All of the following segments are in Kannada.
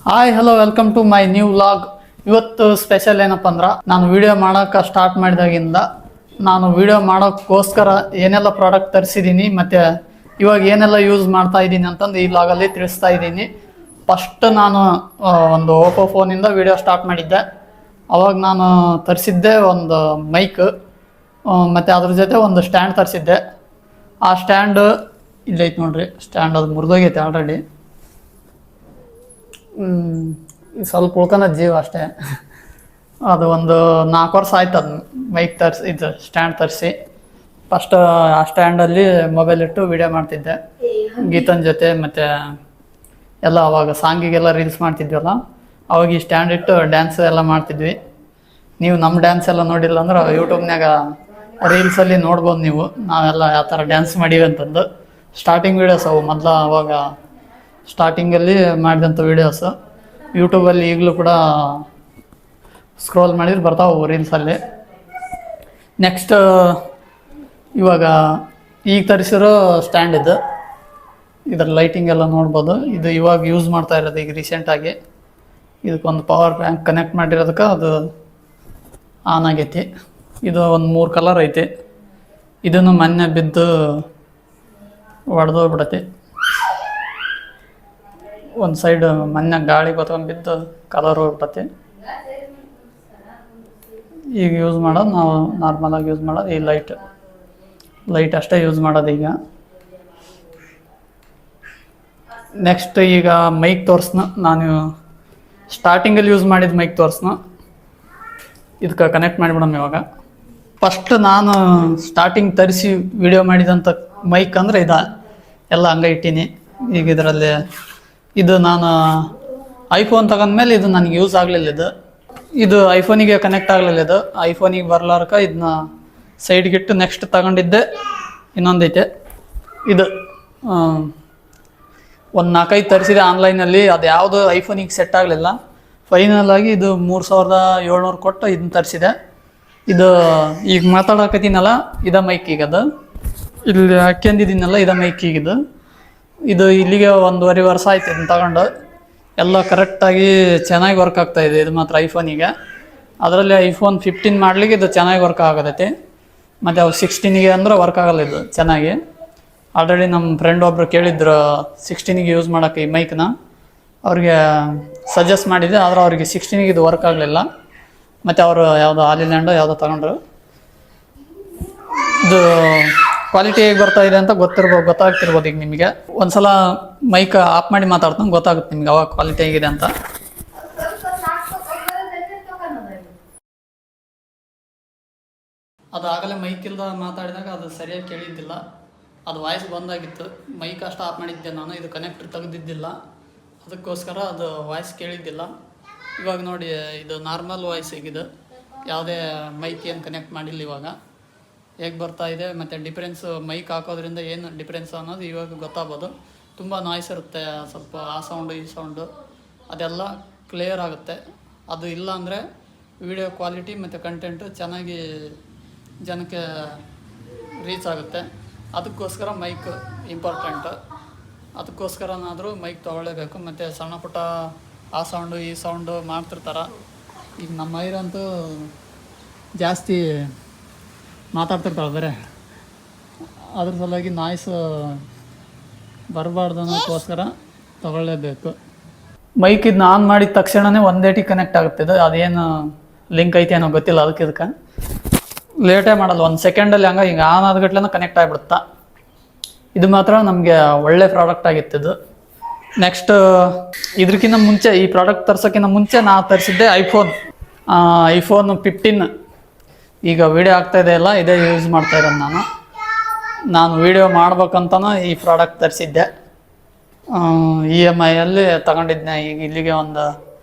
Hi hello welcome to my new vlog. ಇವತ್ತು ಸ್ಪೆಷಲ್ ಏನಪ್ಪ ಅಂದ್ರೆ ನಾನು ವಿಡಿಯೋ ಮಾಡೋಕೆ ಸ್ಟಾರ್ಟ್ ಮಾಡಿದಾಗಿಂದ ನಾನು ವಿಡಿಯೋ ಮಾಡೋಕ್ಕೋಸ್ಕರ ಏನೆಲ್ಲ ಪ್ರಾಡಕ್ಟ್ ತರಿಸಿದ್ದೀನಿ ಮತ್ತು ಇವಾಗ ಏನೆಲ್ಲ ಯೂಸ್ ಮಾಡ್ತಾ ಇದ್ದೀನಿ ಅಂತಂದು ಈ ವ್ಲಾಗಲ್ಲಿ ತಿಳಿಸ್ತಾ ಇದ್ದೀನಿ. ಫಸ್ಟ್ ನಾನು ಒಂದು ಓಪೋ ಫೋನಿಂದ ವಿಡಿಯೋ ಸ್ಟಾರ್ಟ್ ಮಾಡಿದ್ದೆ. ಅವಾಗ ನಾನು ತರಿಸಿದ್ದೆ ಒಂದು ಮೈಕ್ ಮತ್ತು ಅದ್ರ ಜೊತೆ ಒಂದು ಸ್ಟ್ಯಾಂಡ್ ತರಿಸಿದ್ದೆ. ಆ ಸ್ಟ್ಯಾಂಡ್ ಇಲ್ಲೈತೆ ನೋಡ್ರಿ, ಸ್ಟ್ಯಾಂಡ್ ಅದು ಮುರಿದೋಗೈತೆ ಆಲ್ರೆಡಿ. ಸ್ವಲ್ಪ ಉಳ್ಕೊಳ ಜೀವ ಅಷ್ಟೇ. ಅದು ಒಂದು 4 ವರ್ಷ ಆಯ್ತು ಅದು ಮೈಕ್ ತರಿಸಿ, ಇದು ಸ್ಟ್ಯಾಂಡ್ ತರಿಸಿ. ಫಸ್ಟ್ ಆ ಸ್ಟ್ಯಾಂಡಲ್ಲಿ ಮೊಬೈಲ್ ಇಟ್ಟು ವಿಡಿಯೋ ಮಾಡ್ತಿದ್ದೆ ಗೀತನ ಜೊತೆ, ಮತ್ತು ಎಲ್ಲ ಅವಾಗ ಸಾಂಗಿಗೆಲ್ಲ ರೀಲ್ಸ್ ಮಾಡ್ತಿದ್ವಲ್ಲ, ಅವಾಗ ಈ ಸ್ಟ್ಯಾಂಡ್ ಇಟ್ಟು ಡ್ಯಾನ್ಸ್ ಎಲ್ಲ ಮಾಡ್ತಿದ್ವಿ. ನೀವು ನಮ್ಮ ಡ್ಯಾನ್ಸ್ ಎಲ್ಲ ನೋಡಿಲ್ಲ ಅಂದ್ರೆ ಯೂಟ್ಯೂಬ್ನಾಗ ರೀಲ್ಸಲ್ಲಿ ನೋಡ್ಬೋದು ನೀವು, ನಾವೆಲ್ಲ ಯಾವ ಥರ ಡ್ಯಾನ್ಸ್ ಮಾಡೀವಿ ಅಂತಂದು. ಸ್ಟಾರ್ಟಿಂಗ್ ವೀಡಿಯೋಸ್ ಅವು ಮೊದಲ ಅವಾಗ ಸ್ಟಾರ್ಟಿಂಗಲ್ಲಿ ಮಾಡಿದಂಥ ವೀಡಿಯೋಸು ಯೂಟ್ಯೂಬಲ್ಲಿ ಈಗಲೂ ಕೂಡ ಸ್ಕ್ರೋಲ್ ಮಾಡಿದ್ರೆ ಬರ್ತಾವೆ ರೀಲ್ಸಲ್ಲಿ. ನೆಕ್ಸ್ಟ್ ಇವಾಗ ಈಗ ತರಿಸಿರೋ ಸ್ಟ್ಯಾಂಡ್ ಇದು, ಇದರ ಲೈಟಿಂಗ್ ಎಲ್ಲ ನೋಡ್ಬೋದು. ಇದು ಇವಾಗ ಯೂಸ್ ಮಾಡ್ತಾ ಇರೋದು ಈಗ ರೀಸೆಂಟಾಗಿ. ಇದಕ್ಕೊಂದು ಪವರ್ ಬ್ಯಾಂಕ್ ಕನೆಕ್ಟ್ ಮಾಡಿರೋದಕ್ಕೆ ಅದು ಆನ್ ಆಗೈತಿ. ಇದು ಒಂದು 3 ಕಲರ್ ಐತಿ. ಇದನ್ನು ಮೊನ್ನೆ ಬಿದ್ದು ಒಡೆದೋಗ್ಬಿಡತ್ತೆ. ಒಂದು ಸೈಡ್ ಮೊನ್ನೆ ಗಾಳಿ ಬತ್ಕೊಂಡು ಬಿದ್ದು ಕಲರ್ ಹೋಗ್ಬಿಟ್ಟತಿ. ಈಗ ಯೂಸ್ ಮಾಡೋದು ನಾವು ನಾರ್ಮಲಾಗಿ ಯೂಸ್ ಮಾಡೋದು ಈ ಲೈಟ್ ಅಷ್ಟೇ ಯೂಸ್ ಮಾಡೋದು ಈಗ. ನೆಕ್ಸ್ಟ್ ಈಗ ಮೈಕ್ ತೋರಿಸ್ನ, ನಾನು ಸ್ಟಾರ್ಟಿಂಗಲ್ಲಿ ಯೂಸ್ ಮಾಡಿದ ಮೈಕ್ ತೋರಿಸ್ನ. ಇದಕ್ಕೆ ಕನೆಕ್ಟ್ ಮಾಡಿಬಿಡೋಣ ಇವಾಗ. ಫಸ್ಟ್ ನಾನು ಸ್ಟಾರ್ಟಿಂಗ್ ತರಿಸಿ ವಿಡಿಯೋ ಮಾಡಿದಂಥ ಮೈಕ್ ಅಂದರೆ ಎಲ್ಲ ಹಂಗೆ ಇಟ್ಟೀನಿ. ಈಗ ಇದರಲ್ಲಿ ಇದು ನಾನು ಐಫೋನ್ ತಗೊಂಡ್ಮೇಲೆ ಇದು ನನಗೆ ಯೂಸ್ ಆಗಲಿಲ್ಲ. ಇದು ಐಫೋನಿಗೆ ಕನೆಕ್ಟ್ ಆಗಲಿಲ್ಲ. ಇದು ಐಫೋನಿಗೆ ಬರ್ಲಾರ್ಕ ಇದನ್ನ ಸೈಡ್ಗಿಟ್ಟು ನೆಕ್ಸ್ಟ್ ತಗೊಂಡಿದ್ದೆ ಇನ್ನೊಂದೈತೆ. ಇದು ಒಂದು 4-5 ತರಿಸಿದೆ ಆನ್ಲೈನಲ್ಲಿ, ಅದು ಯಾವುದು ಐಫೋನಿಗೆ ಸೆಟ್ ಆಗಲಿಲ್ಲ. ಫೈನಲಾಗಿ ಇದು 3700 ಕೊಟ್ಟು ಇದನ್ನ ತರಿಸಿದೆ. ಇದು ಈಗ ಮಾತಾಡಕತ್ತೀನಲ್ಲ, ಇದ ಮೈಕ್ ಈಗ. ಅದು ಇಲ್ಲಿ ಹಾಕ್ಯಂದಿದ್ದೀನಲ್ಲ, ಇದ ಮೈಕ್ ಈಗಿದು. ಇದು ಇಲ್ಲಿಗೆ 1.5 ವರ್ಷ ಆಯ್ತು ಇದನ್ನ ತಗೊಂಡು. ಎಲ್ಲ ಕರೆಕ್ಟಾಗಿ ಚೆನ್ನಾಗಿ ವರ್ಕ್ ಆಗ್ತಾಯಿದೆ ಇದು ಮಾತ್ರ ಐಫೋನಿಗೆ. ಅದರಲ್ಲಿ ಐಫೋನ್ 15 ಮಾಡಲಿಕ್ಕೆ ಇದು ಚೆನ್ನಾಗಿ ವರ್ಕ್ ಆಗೋದೈತಿ, ಮತ್ತು ಅವು 16ಗೆ ಅಂದ್ರೆ ವರ್ಕ್ ಆಗಲ್ಲ ಇದು ಚೆನ್ನಾಗಿ. ಆಲ್ರೆಡಿ ನಮ್ಮ ಫ್ರೆಂಡ್ ಒಬ್ಬರು ಕೇಳಿದ್ರು 16ಗೆ ಯೂಸ್ ಮಾಡೋಕ್ಕೆ ಈ ಮೈಕ್ನ. ಅವ್ರಿಗೆ ಸಜೆಸ್ಟ್ ಮಾಡಿದ್ದೆ, ಆದರೆ ಅವ್ರಿಗೆ 16ಗೆ ಇದು ವರ್ಕ್ ಆಗಲಿಲ್ಲ. ಮತ್ತು ಅವರು ಯಾವುದೋ ಆಲಿಲ್ಯಾಂಡೋ ಯಾವುದೋ ತಗೊಂಡ್ರು. ಇದು ಕ್ವಾಲಿಟಿ ಹೇಗೆ ಬರ್ತಾ ಇದೆ ಅಂತ ಗೊತ್ತಾಗ್ತಿರ್ಬೋದು ಈಗ ನಿಮಗೆ. ಒಂದ್ಸಲ ಮೈಕ್ ಆಫ್ ಮಾಡಿ ಮಾತಾಡ್ತಾನೆ ಗೊತ್ತಾಗುತ್ತೆ ನಿಮ್ಗೆ ಅವಾಗ ಕ್ವಾಲಿಟಿ ಹೇಗಿದೆ ಅಂತ. ಅದು ಆಗಲೇ ಮೈಕ್ ಇಲ್ದ ಮಾತಾಡಿದಾಗ ಅದು ಸರಿಯಾಗಿ ಕೇಳಿದ್ದಿಲ್ಲ, ಅದು ವಾಯ್ಸ್ ಬಂದಾಗಿತ್ತು. ಮೈಕ್ ಅಷ್ಟು ಆಫ್ ಮಾಡಿದ್ದೆ ನಾನು, ಇದು ಕನೆಕ್ಟರ್ ತೆಗೆದಿದ್ದಿಲ್ಲ, ಅದಕ್ಕೋಸ್ಕರ ಅದು ವಾಯ್ಸ್ ಕೇಳಿದ್ದಿಲ್ಲ. ಇವಾಗ ನೋಡಿ, ಇದು ನಾರ್ಮಲ್ ವಾಯ್ಸ್ ಹೇಗಿದೆ, ಯಾವುದೇ ಮೈಕ್ ಏನು ಕನೆಕ್ಟ್ ಮಾಡಿಲ್ಲ. ಇವಾಗ ಹೇಗೆ ಬರ್ತಾ ಇದೆ ಮತ್ತು ಡಿಫ್ರೆನ್ಸ್ ಮೈಕ್ ಹಾಕೋದ್ರಿಂದ ಏನು ಡಿಫ್ರೆನ್ಸ್ ಅನ್ನೋದು ಇವಾಗ ಗೊತ್ತಾಗ್ಬೋದು. ತುಂಬ ನಾಯ್ಸ್ ಇರುತ್ತೆ, ಸ್ವಲ್ಪ ಆ ಸೌಂಡು ಈ ಸೌಂಡು ಅದೆಲ್ಲ ಕ್ಲಿಯರ್ ಆಗುತ್ತೆ. ಅದು ಇಲ್ಲ ಅಂದರೆ ವಿಡಿಯೋ ಕ್ವಾಲಿಟಿ ಮತ್ತು ಕಂಟೆಂಟು ಚೆನ್ನಾಗಿ ಜನಕ್ಕೆ ರೀಚ್ ಆಗುತ್ತೆ. ಅದಕ್ಕೋಸ್ಕರ ಮೈಕ್ ಇಂಪಾರ್ಟೆಂಟು. ಅದಕ್ಕೋಸ್ಕರನಾದರೂ ಮೈಕ್ ತೊಗೊಳ್ಳೇಬೇಕು. ಮತ್ತು ಸಣ್ಣ ಪುಟ್ಟ ಆ ಸೌಂಡು ಈ ಸೌಂಡು ಮಾಡ್ತಿರ್ತಾರೆ. ಈಗ ನಮ್ಮ ಐರಂತೂ ಜಾಸ್ತಿ ಮಾತಾಡ್ತಿರ್ತಾಳೆ ಬೇರೆ, ಅದ್ರ ಸಲುವಾಗಿ ನಾಯ್ಸ್ ಬರಬಾರ್ದು ಅನ್ನೋಕ್ಕೋಸ್ಕರ ತೊಗೊಳ್ಳೇಬೇಕು. ಮೈಕ್ ಇದನ್ನ ಆನ್ ಮಾಡಿದ ತಕ್ಷಣವೇ 180 ಕನೆಕ್ಟ್ ಆಗುತ್ತಿದೆ. ಅದೇನು ಲಿಂಕ್ ಐತೆ ಏನೋ ಗೊತ್ತಿಲ್ಲ, ಇದಕ್ಕೆ ಲೇಟೇ ಮಾಡಲ್ಲ, 1 ಸೆಕೆಂಡಲ್ಲಿ ಹಂಗೆ ಹಿಂಗೆ ಆನ್ ಆದಗಟ್ಲೆ ಕನೆಕ್ಟ್ ಆಗಿಬಿಡುತ್ತಾ. ಇದು ಮಾತ್ರ ನಮಗೆ ಒಳ್ಳೆ ಪ್ರಾಡಕ್ಟ್ ಆಗಿತ್ತು. ನೆಕ್ಸ್ಟ್ ಇದಕ್ಕಿಂತ ಮುಂಚೆ, ಈ ಪ್ರಾಡಕ್ಟ್ ತರ್ಸೋಕ್ಕಿಂತ ಮುಂಚೆ ನಾನು ತರಿಸಿದ್ದೆ ಐಫೋನ್ 15. ಈಗ ವಿಡಿಯೋ ಆಗ್ತಾಯಿದೆ ಅಲ್ಲ, ಇದೇ ಯೂಸ್ ಮಾಡ್ತಾ ಇರೋದು ನಾನು ವಿಡಿಯೋ ಮಾಡ್ಬೇಕಂತನೂ ಈ ಪ್ರಾಡಕ್ಟ್ ತರಿಸಿದ್ದೆ. EMIಯಲ್ಲಿ ತಗೊಂಡಿದ್ದೆ. ಈಗ ಇಲ್ಲಿಗೆ ಒಂದು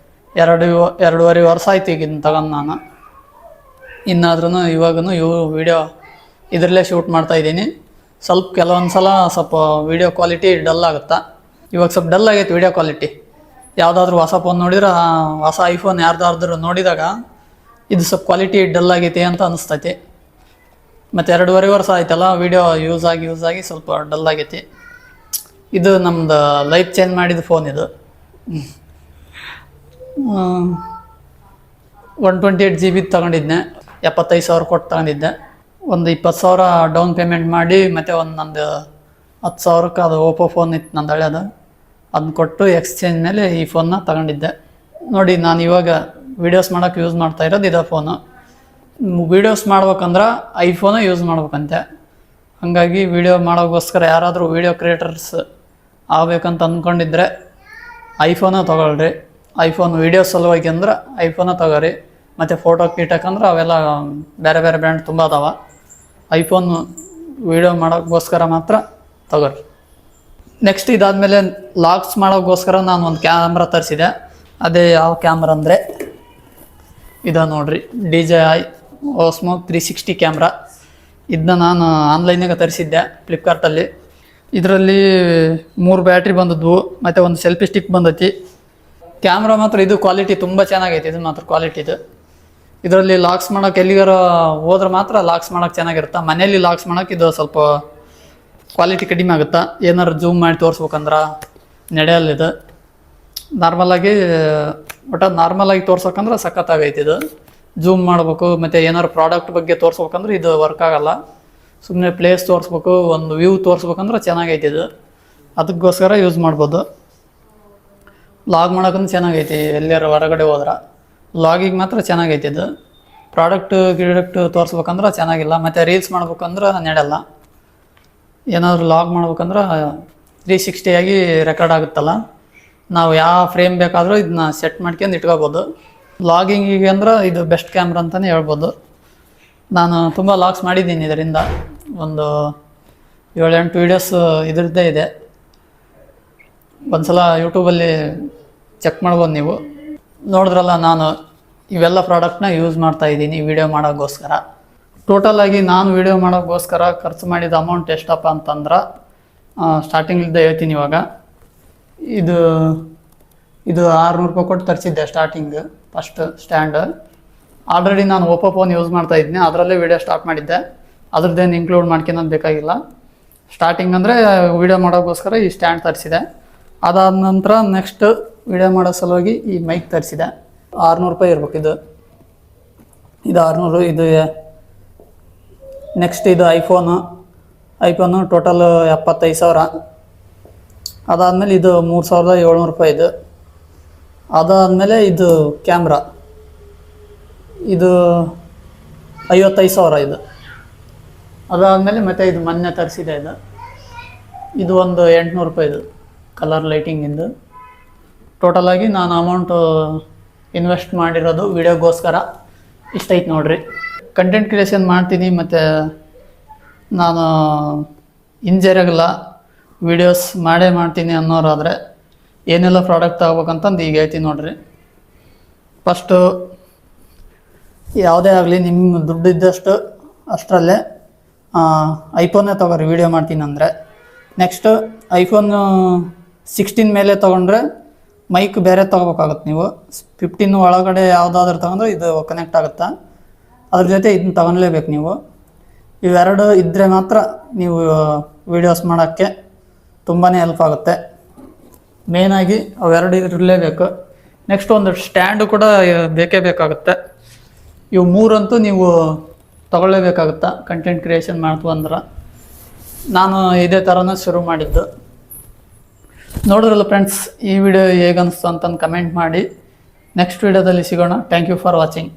2.5 ವರ್ಷ ಆಯ್ತು ಈಗ ಇದನ್ನ ತಗೊಂಡು ನಾನು. ಇನ್ನಾದ್ರೂ ಇವಾಗೂ ವಿಡಿಯೋ ಇದರಲ್ಲೇ ಶೂಟ್ ಮಾಡ್ತಾಯಿದ್ದೀನಿ. ಕೆಲವೊಂದು ಸಲ ಸ್ವಲ್ಪ ವಿಡಿಯೋ ಕ್ವಾಲಿಟಿ ಡಲ್ ಆಗುತ್ತಾ. ಇವಾಗ ಸ್ವಲ್ಪ ಡಲ್ ಆಗೈತೆ ವಿಡಿಯೋ ಕ್ವಾಲಿಟಿ. ಯಾವುದಾದ್ರೂ ಹೊಸ ಫೋನ್ ನೋಡಿದ್ರೆ, ಹೊಸ ಐಫೋನ್ ಯಾರ್ದಾದ್ರೂ ನೋಡಿದಾಗ ಇದು ಸ್ವಲ್ಪ ಕ್ವಾಲಿಟಿ ಡಲ್ ಆಗೈತೆ ಅಂತ ಅನಿಸ್ತೈತಿ. ಮತ್ತು 2.5 ವರ್ಷ ಆಯ್ತಲ್ಲ ವಿಡಿಯೋ ಯೂಸ್ ಆಗಿ ಸ್ವಲ್ಪ ಡಲ್ ಆಗೈತಿ. ಇದು ನಮ್ಮದು ಲೈಫ್ ಚೇಂಜ್ ಮಾಡಿದ ಫೋನ್ ಇದು. 128 GB ತೊಗೊಂಡಿದ್ದೆ, 75,000 ಕೊಟ್ಟು ತಗೊಂಡಿದ್ದೆ. ಒಂದು 20,000 ಡೌನ್ ಪೇಮೆಂಟ್ ಮಾಡಿ ಮತ್ತು ನಂದು 10,000ಕ್ಕೆ ಅದು ಓಪೋ ಫೋನ್ ಇತ್ತು ನಂದು ಹಳೆಯದು, ಅದನ್ನ ಕೊಟ್ಟು ಎಕ್ಸ್ಚೇಂಜ್ ಮೇಲೆ ಈ ಫೋನ್ನ ತಗೊಂಡಿದ್ದೆ. ನೋಡಿ, ನಾನು ಇವಾಗ ವೀಡಿಯೋಸ್ ಮಾಡೋಕ್ಕೆ ಯೂಸ್ ಮಾಡ್ತಾ ಇರೋದು ಇದೇ ಫೋನು. ವೀಡಿಯೋಸ್ ಮಾಡ್ಬೇಕಂದ್ರೆ ಐಫೋನೇ ಯೂಸ್ ಮಾಡ್ಬೇಕಂತೆ. ಹಾಗಾಗಿ ವೀಡಿಯೋ ಮಾಡೋಕ್ಕೋಸ್ಕರ ಯಾರಾದರೂ ವೀಡಿಯೋ ಕ್ರಿಯೇಟರ್ಸ್ ಆಗಬೇಕಂತ ಅಂದ್ಕೊಂಡಿದ್ರೆ ಐಫೋನೇ ತೊಗೊಳ್ರಿ. ಐಫೋನ್ ವೀಡಿಯೋ ಸಲುವಾಗಿ ಅಂದ್ರೆ ಐಫೋನೇ ತೊಗೊರಿ. ಮತ್ತು ಫೋಟೋ ಕೀಟಕ್ಕಂದ್ರೆ ಅವೆಲ್ಲ ಬೇರೆ ಬೇರೆ ಬ್ರ್ಯಾಂಡ್ ತುಂಬ ಅದಾವೆ. ಐಫೋನ್ ವೀಡಿಯೋ ಮಾಡೋಕ್ಕೋಸ್ಕರ ಮಾತ್ರ ತೊಗೊರಿ. ನೆಕ್ಸ್ಟ್ ಇದಾದಮೇಲೆ ಲಾಗ್ಸ್ ಮಾಡೋಕ್ಕೋಸ್ಕರ ನಾನು ಒಂದು ಕ್ಯಾಮ್ರಾ ತರಿಸಿದೆ. ಅದೇ ಯಾವ ಕ್ಯಾಮ್ರಾ ಅಂದರೆ ಇದು ನೋಡಿರಿ, DJI Osmo 360 ಕ್ಯಾಮ್ರಾ. ಇದನ್ನ ನಾನು ಆನ್ಲೈನಾಗ ತರಿಸಿದ್ದೆ ಫ್ಲಿಪ್ಕಾರ್ಟಲ್ಲಿ. ಇದರಲ್ಲಿ 3 ಬ್ಯಾಟ್ರಿ ಬಂದದ್ವು ಮತ್ತು ಒಂದು ಸೆಲ್ಫಿ ಸ್ಟಿಕ್ ಬಂದೈತಿ. ಕ್ಯಾಮ್ರಾ ಮಾತ್ರ ಇದು ಕ್ವಾಲಿಟಿ ತುಂಬ ಚೆನ್ನಾಗೈತಿ. ಇದು ಮಾತ್ರ ಕ್ವಾಲಿಟಿದು. ಇದರಲ್ಲಿ ಲಾಕ್ಸ್ ಮಾಡೋಕೆ ಎಲ್ಲಿಗಾರ ಹೋದ್ರೆ ಮಾತ್ರ ಲಾಕ್ಸ್ ಮಾಡೋಕೆ ಚೆನ್ನಾಗಿರುತ್ತೆ. ಮನೆಯಲ್ಲಿ ಲಾಕ್ಸ್ ಮಾಡೋಕೆ ಇದು ಸ್ವಲ್ಪ ಕ್ವಾಲಿಟಿ ಕಡಿಮೆ ಆಗುತ್ತೆ. ಏನಾರು ಜೂಮ್ ಮಾಡಿ ತೋರಿಸ್ಬೇಕಂದ್ರೆ ನಡೆಯಲ್ಲಿದು. ನಾರ್ಮಲಾಗಿ ನಾರ್ಮಲಾಗಿ ತೋರ್ಸೋಕಂದ್ರೆ ಸಖತ್ತಾಗೈತಿ ಇದು. ಜೂಮ್ ಮಾಡಬೇಕು ಮತ್ತು ಏನಾರು ಪ್ರಾಡಕ್ಟ್ ಬಗ್ಗೆ ತೋರಿಸ್ಬೇಕಂದ್ರೆ ಇದು ವರ್ಕ್ ಆಗಲ್ಲ. ಸುಮ್ಮನೆ ಪ್ಲೇಸ್ ತೋರಿಸ್ಬೇಕು, ಒಂದು ವ್ಯೂ ತೋರಿಸ್ಬೇಕಂದ್ರೆ ಚೆನ್ನಾಗೈತಿ ಇದು. ಅದಕ್ಕೋಸ್ಕರ ಯೂಸ್ ಮಾಡ್ಬೋದು. ಲಾಗ್ ಮಾಡೋಕ್ಕಂದು ಚೆನ್ನಾಗೈತಿ. ಎಲ್ಲಾರು ಹೊರಗಡೆ ಹೋದ್ರೆ ಲಾಗಿಗೆ ಮಾತ್ರ ಚೆನ್ನಾಗೈತಿ ಇದು. ಪ್ರಾಡಕ್ಟ್ ತೋರಿಸ್ಬೇಕಂದ್ರೆ ಚೆನ್ನಾಗಿಲ್ಲ. ಮತ್ತು ರೀಲ್ಸ್ ಮಾಡ್ಬೇಕಂದ್ರೆ ನಡೆಯಲ್ಲ. ಏನಾದರೂ ಲಾಗ್ ಮಾಡ್ಬೇಕಂದ್ರೆ 360 ಆಗಿ ರೆಕಾರ್ಡ್ ಆಗುತ್ತಲ್ಲ, ನಾವು ಯಾವ ಫ್ರೇಮ್ ಬೇಕಾದರೂ ಇದನ್ನ ಸೆಟ್ ಮಾಡ್ಕೊಂಡು ಇಟ್ಕೋಬೋದು. ಲಾಗಿಂಗಿಗೆ ಅಂದ್ರೆ ಇದು ಬೆಸ್ಟ್ ಕ್ಯಾಮ್ರಾ ಅಂತಲೇ ಹೇಳ್ಬೋದು. ನಾನು ತುಂಬ ಲಾಗ್ಸ್ ಮಾಡಿದ್ದೀನಿ ಇದರಿಂದ. ಒಂದು 7-8 ವೀಡಿಯೋಸ್ ಇದ್ರದ್ದೇ ಇದೆ. ಒಂದು ಸಲ ಯೂಟ್ಯೂಬಲ್ಲಿ ಚೆಕ್ ಮಾಡ್ಬೋದು ನೀವು. ನೋಡಿದ್ರಲ್ಲ, ನಾನು ಇವೆಲ್ಲ ಪ್ರಾಡಕ್ಟ್ನ ಯೂಸ್ ಮಾಡ್ತಾಯಿದ್ದೀನಿ ವೀಡಿಯೋ ಮಾಡೋಕ್ಕೋಸ್ಕರ. ಟೋಟಲಾಗಿ ನಾನು ವೀಡಿಯೋ ಮಾಡೋಕ್ಕೋಸ್ಕರ ಖರ್ಚು ಮಾಡಿದ ಅಮೌಂಟ್ ಎಷ್ಟಪ್ಪ ಅಂತಂದ್ರೆ, ಸ್ಟಾರ್ಟಿಂಗಿಂದ ಹೇಳ್ತೀನಿ ಇವಾಗ. ಇದು 600 ರೂಪಾಯಿ ಕೊಟ್ಟು ತರಿಸಿದ್ದೆ ಸ್ಟಾರ್ಟಿಂಗ್, ಫಸ್ಟ್ ಸ್ಟ್ಯಾಂಡ್. ಆಲ್ರೆಡಿ ನಾನು ಓಪೋ ಫೋನ್ ಯೂಸ್ ಮಾಡ್ತಾಯಿದ್ದೀನಿ, ಅದರಲ್ಲೇ ವೀಡಿಯೋ ಸ್ಟಾರ್ಟ್ ಮಾಡಿದ್ದೆ. ಅದ್ರದ್ದೇನು ಇನ್ಕ್ಲೂಡ್ ಮಾಡ್ಕೊಳೋದು ಬೇಕಾಗಿಲ್ಲ. ಸ್ಟಾರ್ಟಿಂಗ್ ಅಂದರೆ ವೀಡಿಯೋ ಮಾಡೋಕ್ಕೋಸ್ಕರ ಈ ಸ್ಟ್ಯಾಂಡ್ ತರಿಸಿದೆ. ಅದಾದ ನಂತರ ನೆಕ್ಸ್ಟ್ ವೀಡಿಯೋ ಮಾಡೋ ಸಲುವಾಗಿ ಈ ಮೈಕ್ ತರಿಸಿದೆ. 600 ರೂಪಾಯಿ ಇರ್ಬೇಕು ಇದು 600. ಇದು ನೆಕ್ಸ್ಟ್ ಇದು ಐಫೋನು ಟೋಟಲ್ 75,000. ಅದಾದಮೇಲೆ ಇದು 3,700 ರೂಪಾಯಿ ಇದು. ಅದಾದಮೇಲೆ ಇದು ಕ್ಯಾಮ್ರಾ, ಇದು 55,000 ಇದು. ಅದಾದಮೇಲೆ ಮತ್ತೆ ಇದು ಮೊನ್ನೆ ತರಿಸಿದೆ ಇದು ಒಂದು 800 ರೂಪಾಯಿ ಇದು ಕಲರ್ ಲೈಟಿಂಗಿಂದು. ಟೋಟಲಾಗಿ ನಾನು ಅಮೌಂಟು ಇನ್ವೆಸ್ಟ್ ಮಾಡಿರೋದು ವೀಡಿಯೋಗೋಸ್ಕರ ಇಷ್ಟೈತೆ ನೋಡಿರಿ. ಕಂಟೆಂಟ್ ಕ್ರಿಯೇಷನ್ ಮಾಡ್ತೀನಿ ಮತ್ತು ನಾನು ಇಂಜರಿಯಾಗಲ್ಲ, ವೀಡಿಯೋಸ್ ಮಾಡೇ ಮಾಡ್ತೀನಿ ಅನ್ನೋರಾದರೆ ಏನೆಲ್ಲ ಪ್ರಾಡಕ್ಟ್ ತಗೋಬೇಕಂತಂದು ಈಗ ಹೇಳ್ತೀನಿ ನೋಡಿರಿ. ಫಸ್ಟು ಯಾವುದೇ ಆಗಲಿ ನಿಮ್ಮ ದುಡ್ಡು ಇದ್ದಷ್ಟು ಅಷ್ಟರಲ್ಲೇ ಐಫೋನೇ ತೊಗೊರಿ ವೀಡಿಯೋ ಮಾಡ್ತೀನಿ ಅಂದರೆ. ನೆಕ್ಸ್ಟು ಐಫೋನ್ 16 ಮೇಲೆ ತೊಗೊಂಡ್ರೆ ಮೈಕ್ ಬೇರೆ ತೊಗೋಬೇಕಾಗುತ್ತೆ ನೀವು. 15 ಒಳಗಡೆ ಯಾವುದಾದ್ರೂ ತೊಗೊಂಡ್ರೆ ಇದು ಕನೆಕ್ಟ್ ಆಗುತ್ತೆ. ಅದ್ರ ಜೊತೆ ಇದನ್ನ ತೊಗೊಳ್ಲೇಬೇಕು ನೀವು. ಇವೆರಡು ಇದ್ದರೆ ಮಾತ್ರ ನೀವು ವೀಡಿಯೋಸ್ ಮಾಡೋಕ್ಕೆ ತುಂಬಾ ಹೆಲ್ಪ್ ಆಗುತ್ತೆ. ಮೇಯ್ನಾಗಿ ಅವೆರಡು ಇರಲೇಬೇಕು. ನೆಕ್ಸ್ಟ್ ಒಂದು ಸ್ಟ್ಯಾಂಡು ಕೂಡ ಬೇಕೇ ಬೇಕಾಗುತ್ತೆ. ಇವು 3 ಅಂತೂ ನೀವು ತೊಗೊಳ್ಳೇಬೇಕಾಗುತ್ತೆ ಕಂಟೆಂಟ್ ಕ್ರಿಯೇಷನ್ ಮಾಡ್ತು ಅಂದ್ರೆ. ನಾನು ಇದೇ ಥರನೇ ಶುರು ಮಾಡಿದ್ದು. ನೋಡಿದ್ರಲ್ಲ ಫ್ರೆಂಡ್ಸ್, ಈ ವಿಡಿಯೋ ಹೇಗನ್ನಿಸ್ತು ಅಂತಂದು ಕಮೆಂಟ್ ಮಾಡಿ. ನೆಕ್ಸ್ಟ್ ವಿಡಿಯೋದಲ್ಲಿ ಸಿಗೋಣ. Thank you for watching.